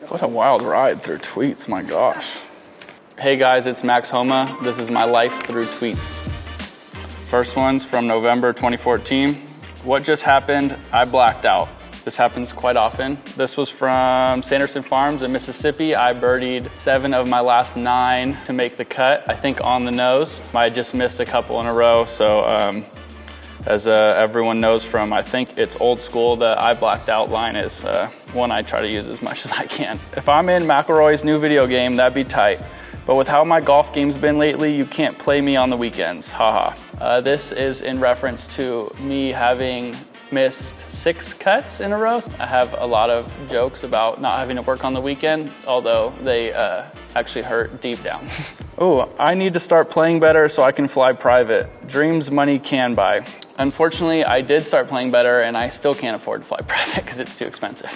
What a wild ride through tweets, my gosh. Hey guys, it's Max Homa. This is my life through tweets. First one's from November 2014. What just happened? I blacked out. This happens quite often. This was from Sanderson Farms in Mississippi. I birdied 7 of my last 9 to make the cut, I think on the nose. I just missed a couple in a row, so as everyone knows from, I think it's old school, the I blacked out line is one I try to use as much as I can. If I'm in McElroy's new video game, that'd be tight. But with how my golf game's been lately, you can't play me on the weekends, haha. This is in reference to me having missed 6 cuts in a row. I have a lot of jokes about not having to work on the weekend, although they actually hurt deep down. Oh, I need to start playing better so I can fly private. Dreams money can buy. Unfortunately, I did start playing better and I still can't afford to fly private because it's too expensive.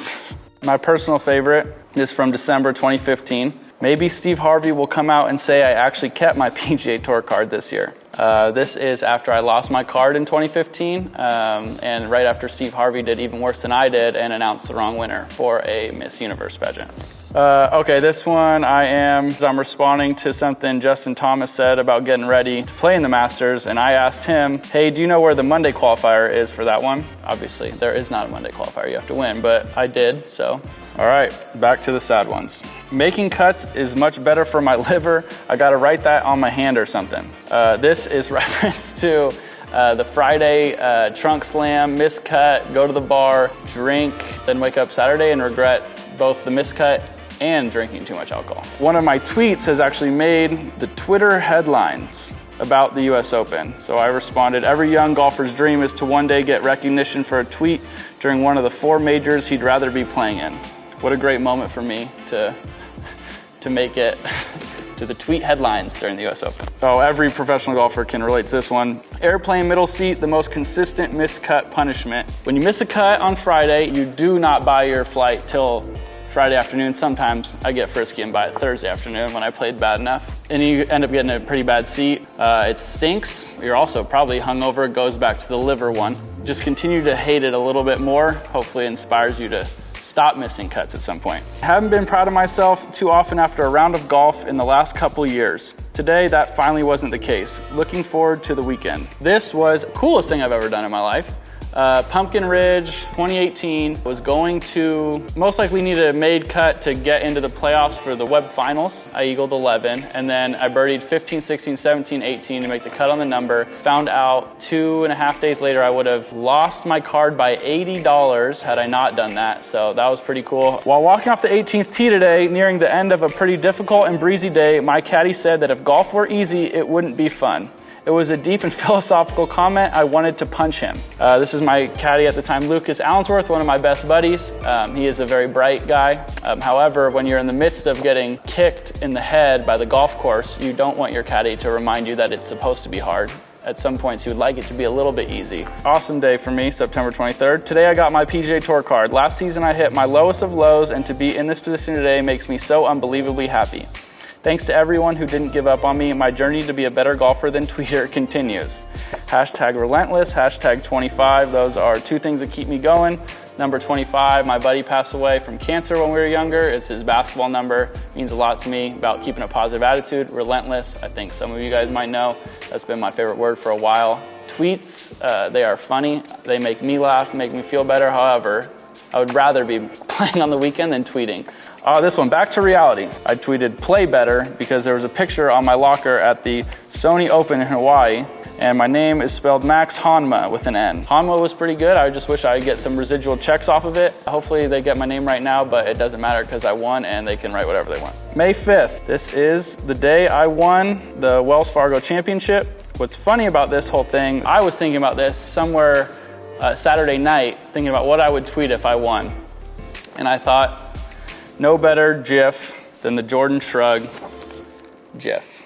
My personal favorite is from December 2015. Maybe Steve Harvey will come out and say I actually kept my PGA Tour card this year. This is after I lost my card in 2015 and right after Steve Harvey did even worse than I did and announced the wrong winner for a Miss Universe pageant. Okay, this one I'm responding to something Justin Thomas said about getting ready to play in the Masters, and I asked him, hey, do you know where the Monday qualifier is for that one? Obviously, there is not a Monday qualifier, you have to win, but I did, so. All right, back to the sad ones. Making cuts is much better for my liver. I gotta write that on my hand or something. This is reference to the Friday trunk slam, miscut, go to the bar, drink, then wake up Saturday and regret both the miscut and drinking too much alcohol. One of my tweets has actually made the Twitter headlines about the US Open. So I responded, every young golfer's dream is to one day get recognition for a tweet during one of the 4 majors he'd rather be playing in. What a great moment for me to make it to the tweet headlines during the US Open. Oh, every professional golfer can relate to this one. Airplane middle seat, the most consistent miscut punishment. When you miss a cut on Friday, you do not buy your flight till Friday afternoon. Sometimes I get frisky and buy it Thursday afternoon when I played bad enough. And you end up getting a pretty bad seat. It stinks. You're also probably hungover. It goes back to the liver one. Just continue to hate it a little bit more. Hopefully it inspires you to stop missing cuts at some point. Haven't been proud of myself too often after a round of golf in the last couple years. Today, that finally wasn't the case. Looking forward to the weekend. This was the coolest thing I've ever done in my life. Pumpkin Ridge 2018 was going to most likely need a made cut to get into the playoffs for the Web Finals. I eagled 11 and then I birdied 15, 16, 17, 18 to make the cut on the number. Found out 2.5 days later I would have lost my card by $80 had I not done that, so that was pretty cool. While walking off the 18th tee today, nearing the end of a pretty difficult and breezy day, my caddy said that if golf were easy, it wouldn't be fun. It was a deep and philosophical comment. I wanted to punch him. This is my caddy at the time, Lucas Allensworth, one of my best buddies. He is a very bright guy. However, when you're in the midst of getting kicked in the head by the golf course, you don't want your caddy to remind you that it's supposed to be hard. At some points, you would like it to be a little bit easy. Awesome day for me, September 23rd. Today I got my PGA Tour card. Last season I hit my lowest of lows, and to be in this position today makes me so unbelievably happy. Thanks to everyone who didn't give up on me. My journey to be a better golfer than tweeter continues. Hashtag Relentless, hashtag 25. Those are 2 things that keep me going. Number 25, my buddy passed away from cancer when we were younger. It's his basketball number. It means a lot to me about keeping a positive attitude. Relentless, I think some of you guys might know. That's been my favorite word for a while. Tweets, they are funny. They make me laugh, make me feel better. However, I would rather be playing on the weekend than tweeting. This one, back to reality. I tweeted play better because there was a picture on my locker at the Sony Open in Hawaii, and my name is spelled Max Honma with an N. Honma was pretty good. I just wish I could get some residual checks off of it. Hopefully they get my name right now, but it doesn't matter because I won and they can write whatever they want. May 5th, this is the day I won the Wells Fargo Championship. What's funny about this whole thing, I was thinking about this somewhere Saturday night, thinking about what I would tweet if I won. And I thought, no better GIF than the Jordan Shrug GIF.